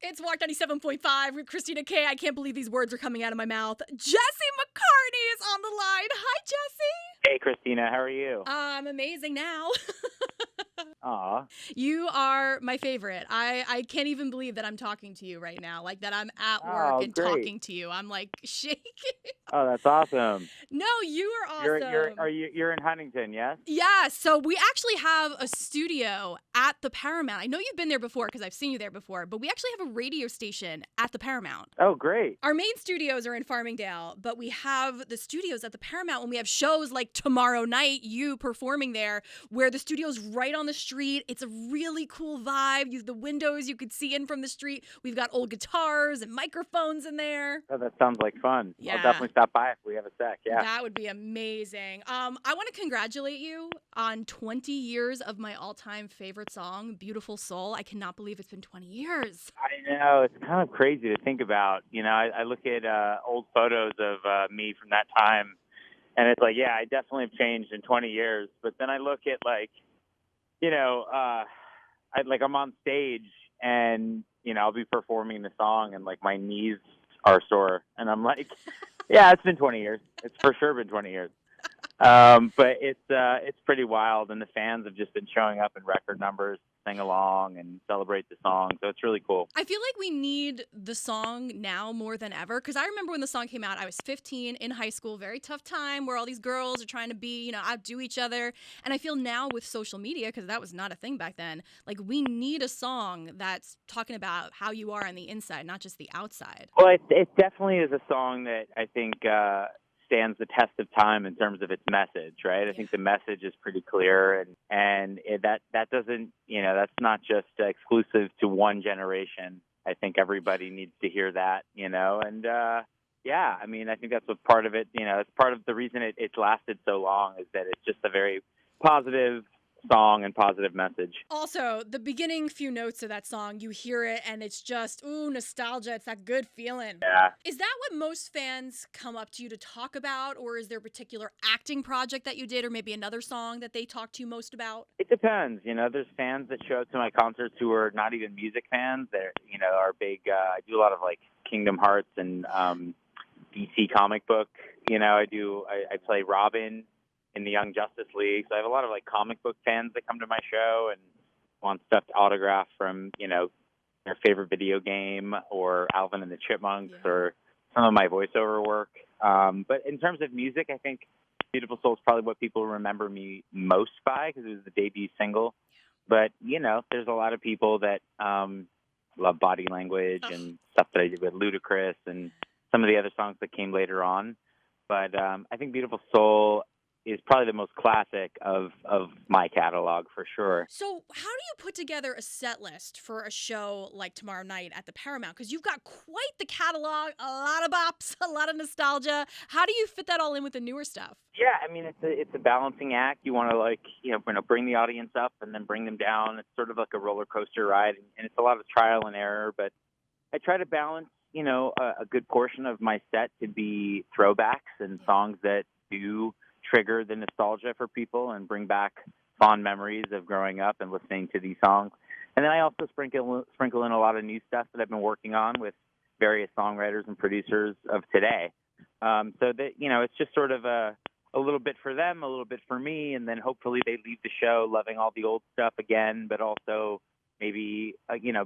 It's Walk 97.5 with Christina Kay. I can't believe these words are coming out of my mouth. Jesse McCartney is on the line. Hi, Jesse. Hey, Christina, how are you? I'm amazing now. Aw. You are my favorite. I can't even believe that I'm talking to you right now. Like that I'm at work Oh, and great. talking to you. I'm like shaking. Oh, that's awesome. No, you are You're awesome. are you're in Huntington, yes? Yeah, so we actually have a studio at the Paramount. I know you've been there before because I've seen you there before, but we actually have a radio station at the Paramount. Oh, great. Our main studios are in Farmingdale, but we have the studios at the Paramount when we have shows like tomorrow night, you performing there, where the studio's right on the street. It's a really cool vibe. The windows you could see in from the street. We've got old guitars and microphones in there. Oh, that sounds like fun. Yeah. I'll definitely stop by if we have a sec. Yeah. That would be amazing. I want to congratulate you on 20 years of my all-time favorite song, Beautiful Soul. I cannot believe it's been 20 years. I know. It's kind of crazy to think about. You know, I look at old photos of me from that time, and it's like, yeah, I definitely have changed in 20 years. But then I look at, like, you know, I'm on stage, and, you know, I'll be performing the song, and, like, my knees are sore. And I'm like, yeah, it's been 20 years. It's for sure been 20 years. But it's pretty wild, and the fans have just been showing up in record numbers, sing along and celebrate the song. So it's really cool. I feel like we need the song now more than ever, because I remember when the song came out, I was 15 in high school, very tough time where all these girls are trying to be, outdo each other. And I feel now with social media, because that was not a thing back then, like we need a song that's talking about how you are on the inside, not just the outside. Well, it definitely is a song that I think stands the test of time in terms of its message, right? Yeah. I think the message is pretty clear, and that doesn't, that's not just exclusive to one generation. I think everybody needs to hear that, and yeah, I mean, I think that's what part of it, it's part of the reason it's lasted so long is that it's just a very positive song and positive message. Also, the beginning few notes of that song, you hear it and it's just, ooh, nostalgia. It's that good feeling. Yeah. Is that what most fans come up to you to talk about, or is there a particular acting project that you did, or maybe another song that they talk to you most about? It depends. There's fans that show up to my concerts who are not even music fans. They're, are big. I do a lot of like Kingdom Hearts and DC comic book. I play Robin in the Young Justice League. So I have a lot of like comic book fans that come to my show and want stuffed autograph from, their favorite video game or Alvin and the Chipmunks or some of my voiceover work. But in terms of music, I think Beautiful Soul is probably what people remember me most by because it was the debut single. But, there's a lot of people that love Body Language and stuff that I did with Ludacris and some of the other songs that came later on. But I think Beautiful Soul is probably the most classic of my catalog for sure. So how do you put together a set list for a show like tomorrow night at the Paramount? Because you've got quite the catalog, a lot of bops, a lot of nostalgia. How do you fit that all in with the newer stuff? Yeah, I mean, it's a balancing act. You want to bring the audience up and then bring them down. It's sort of like a roller coaster ride, and it's a lot of trial and error. But I try to balance, a good portion of my set to be throwbacks and songs that do trigger the nostalgia for people and bring back fond memories of growing up and listening to these songs. And then I also sprinkle in a lot of new stuff that I've been working on with various songwriters and producers of today. So that, it's just sort of a little bit for them, a little bit for me, and then hopefully they leave the show loving all the old stuff again, but also maybe,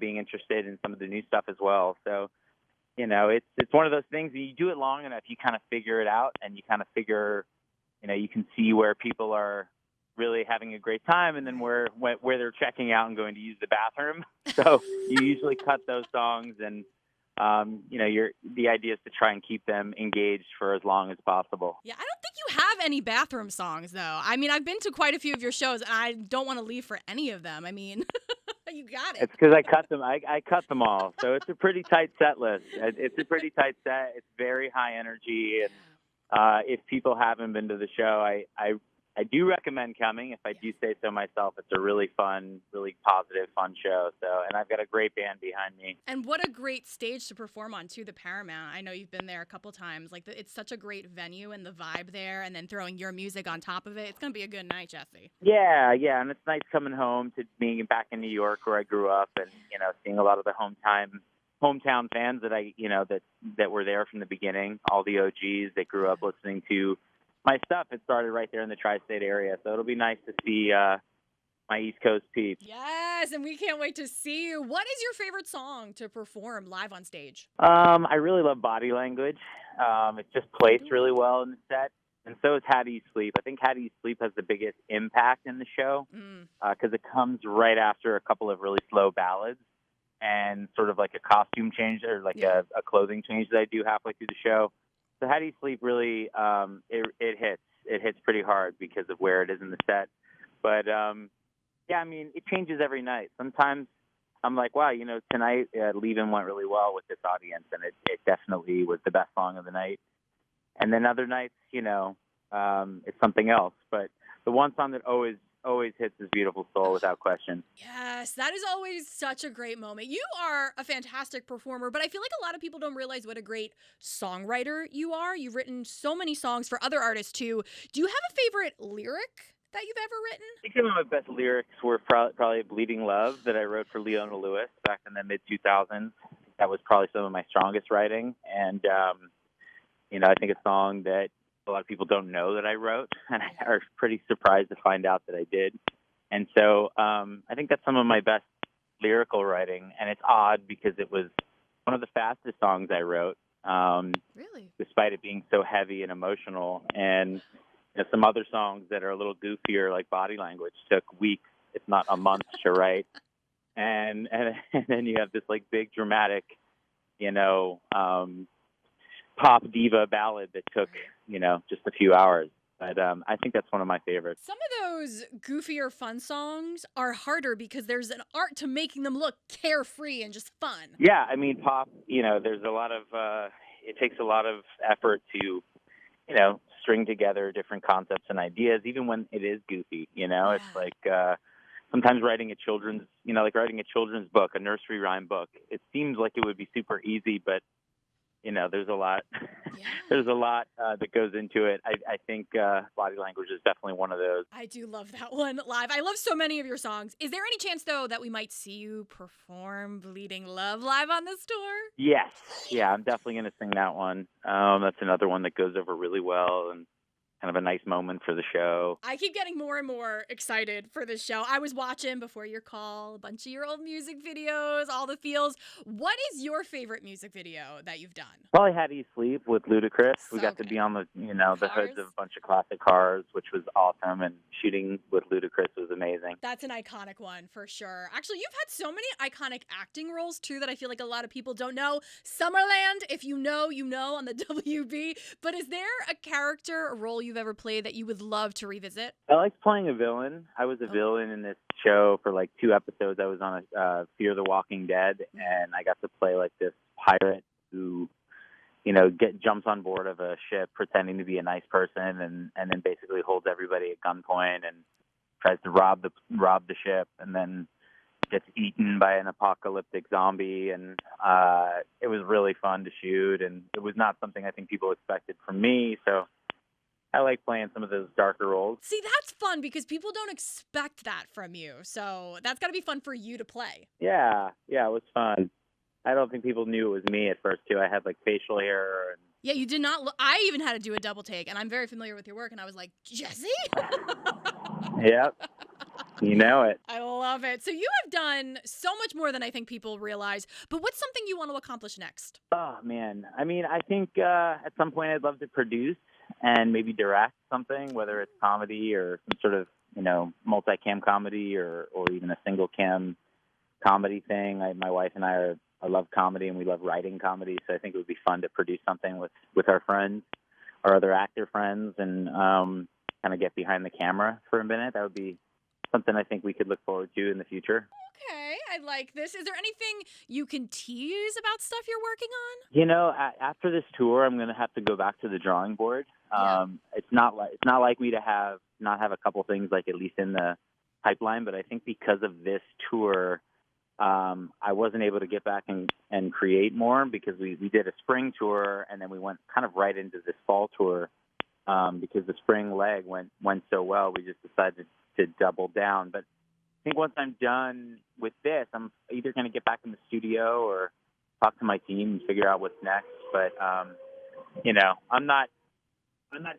being interested in some of the new stuff as well. So, it's one of those things, you do it long enough, you kind of figure it out, and you kind of figure, you can see where people are really having a great time and then where they're checking out and going to use the bathroom. So you usually cut those songs and, the idea is to try and keep them engaged for as long as possible. Yeah, I don't think you have any bathroom songs, though. I mean, I've been to quite a few of your shows, and I don't want to leave for any of them. I mean, you got it. It's because I cut them. I cut them all. So it's a pretty tight set list. It's a pretty tight set. It's very high energy. And if people haven't been to the show, I do recommend coming. If I do say so myself, it's a really fun, really positive, fun show. So, and I've got a great band behind me. And what a great stage to perform on, too, the Paramount. I know you've been there a couple times. Like, it's such a great venue and the vibe there, and then throwing your music on top of it. It's going to be a good night, Jesse. Yeah, and it's nice coming home to being back in New York where I grew up and, seeing a lot of the hometown fans that that were there from the beginning, all the OGs that grew up listening to my stuff. It started right there in the tri-state area, so it'll be nice to see my East Coast peeps. Yes, and we can't wait to see you. What is your favorite song to perform live on stage? I really love Body Language. It just plays really well in the set, and so is How Do You Sleep. I think How Do You Sleep has the biggest impact in the show because it comes right after a couple of really slow ballads and sort of like a costume change or like a clothing change that I do halfway through the show. So How Do You Sleep really it hits. It hits pretty hard because of where it is in the set. But yeah, I mean, it changes every night. Sometimes I'm like, wow, tonight Leave-In went really well with this audience, and it definitely was the best song of the night. And then other nights, it's something else. But the one song that always hits is Beautiful Soul, without question. Yes, that is always such a great moment. You are a fantastic performer, but I feel like a lot of people don't realize what a great songwriter you are. You've written so many songs for other artists, too. Do you have a favorite lyric that you've ever written? I think some of my best lyrics were probably Bleeding Love that I wrote for Leona Lewis back in the mid-2000s. That was probably some of my strongest writing. And, I think a song that a lot of people don't know that I wrote and are pretty surprised to find out that I did. And so I think that's some of my best lyrical writing. And it's odd because it was one of the fastest songs I wrote, really, despite it being so heavy and emotional. And some other songs that are a little goofier, like Body Language, took weeks, if not a month, to write. And then you have this like big dramatic, pop diva ballad that took, just a few hours. But I think that's one of my favorites. Some of those goofier fun songs are harder because there's an art to making them look carefree and just fun. Yeah, I mean, pop, there's a lot of, it takes a lot of effort to, string together different concepts and ideas, even when it is goofy, It's like sometimes writing a children's book, a nursery rhyme book. It seems like it would be super easy, but there's a lot. There's a lot that goes into it. I think Body Language is definitely one of those. I do love that one live. I love so many of your songs. Is there any chance, though, that we might see you perform Bleeding Love live on this tour? Yes. Yeah, I'm definitely going to sing that one. That's another one that goes over really well and kind of a nice moment for the show. I keep getting more and more excited for this show. I was watching before your call a bunch of your old music videos, all the feels. What is your favorite music video that you've done? Probably How Do You Sleep with Ludacris. We got to be on the hoods of a bunch of classic cars, which was awesome, and shooting with Ludacris was amazing. That's an iconic one for sure. Actually, you've had so many iconic acting roles too that I feel like a lot of people don't know. Summerland, if you know, on the WB. But is there a character, a role you've ever played that you would love to revisit? I liked playing a villain. I was a villain in this show for like 2 episodes. I was on Fear the Walking Dead, and I got to play like this pirate who, jumps on board of a ship pretending to be a nice person, and then basically holds everybody at gunpoint and tries to rob the ship, and then gets eaten by an apocalyptic zombie. And it was really fun to shoot, and it was not something I think people expected from me. So I like playing some of those darker roles. See, that's fun because people don't expect that from you. So that's got to be fun for you to play. Yeah, it was fun. I don't think people knew it was me at first, too. I had, like, facial hair. Yeah, you did not I even had to do a double take, and I'm very familiar with your work, and I was like, Jesse? Yep. You know it. I love it. So you have done so much more than I think people realize, but what's something you want to accomplish next? Oh, man. I mean, I think at some point I'd love to produce and maybe direct something, whether it's comedy or some sort of, multi-cam comedy or even a single-cam comedy thing. My wife and I love comedy, and we love writing comedy, so I think it would be fun to produce something with our friends, our other actor friends, and kind of get behind the camera for a minute. That would be something I think we could look forward to in the future. Okay, I like this. Is there anything you can tease about stuff you're working on? After this tour, I'm going to have to go back to the drawing board. It's not like me to not have a couple things like at least in the pipeline, but I think because of this tour, I wasn't able to get back and create more because we did a spring tour and then we went kind of right into this fall tour because the spring leg went so well. We just decided to double down. But I think once I'm done with this, I'm either going to get back in the studio or talk to my team and figure out what's next. But I'm not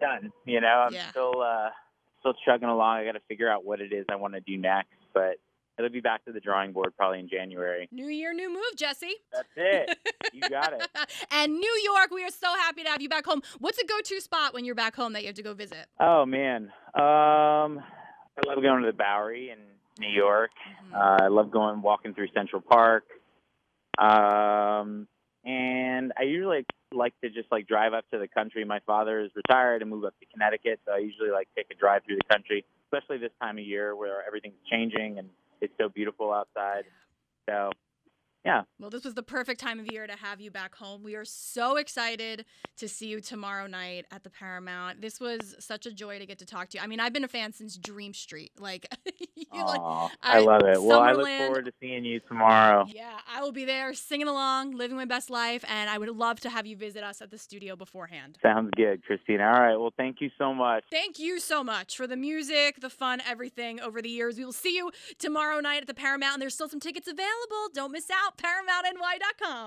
done. I'm Yeah. still chugging along. I got to figure out what it is I want to do next, but it'll be back to the drawing board probably in January. New year, new move, Jesse. That's it. You got it. And New York, we are so happy to have you back home. What's a go-to spot when you're back home that you have to go visit? Oh man, I love going to the Bowery in New York. I love walking through Central Park. And I usually like to just drive up to the country. My father is retired and moved up to Connecticut, so I usually take a drive through the country, especially this time of year where everything's changing and it's so beautiful outside. So, yeah. Well, this was the perfect time of year to have you back home. We are so excited to see you tomorrow night at the Paramount. This was such a joy to get to talk to you. I mean, I've been a fan since Dream Street. I love it. Well, I look Summerland. forward to seeing you tomorrow. Yeah, I will be there singing along, living my best life, and I would love to have you visit us at the studio beforehand. Sounds good, Christina. All right. Well, thank you so much. Thank you so much for the music, the fun, everything over the years. We will see you tomorrow night at the Paramount, and there's still some tickets available. Don't miss out, ParamountNY.com.